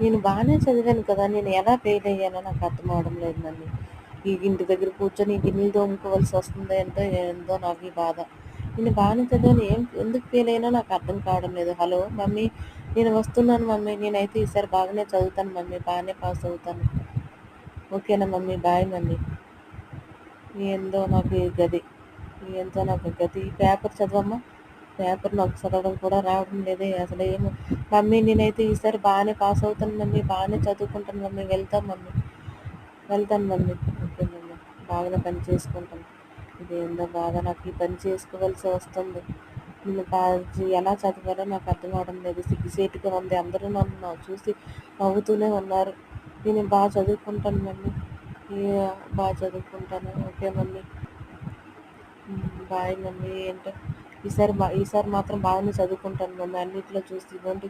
నేను బానే చదివాను కదా! నేను ఎలా ఫెయిల్ అయ్యానో నాకు అర్థం అవ్వడం లేదు మమ్మీ. ఈ ఇంటి దగ్గర కూర్చొని గిన్నెలు తోముకోవాల్సొస్తుంది అంటే ఏందో నాకు ఈ బాధ. నేను బానే చదివాను. ఎందుకు ఫెయిల్ అయ్యానో నాకు అర్థం కావడం లేదు. Hello mummy! నేను వస్తున్నాను మమ్మీ. నేనైతే ఈసారి బాగానే చదువుతాను మమ్మీ. బానే పాస్ అవుతాను. ఓకేనా మమ్మీ? Bye mummy. ఏందో నాకు ఈ గతి. ఏందో నాకు ఈ గతి. ఈ పేపర్ చదవమ్మా. పేపర్ నాకు చదవడం కూడా రావడం లేదే అసలు ఏమో. మమ్మీ నేనైతే ఈసారి బాగానే పాస్ అవుతాను మమ్మీ. బాగానే చదువుకుంటాను మమ్మీ. వెళ్తాను మమ్మీ. వెళ్తాను మమ్మీ. Okay mummy. బాగానే పని చేసుకుంటాను. ఇదేందో బాధ, నాకు ఈ పని చేసుకోవాల్సి వస్తుంది. నేను ఎలా చదవాలో నాకు అర్థం అవడం లేదు. సిగ్గుసేటుగా ఉంది. అందరూ నన్ను చూసి నవ్వుతూనే ఉన్నారు. నేను బాగా చదువుకుంటాను మమ్మీ. బాగా చదువుకుంటాను. Okay mummy. Bye mummy. ఏంటో ఈసారి మాత్రం బాగానే చదువుకుంటాను మమ్మీ. అన్నిట్లో చూసి ఇవ్వండి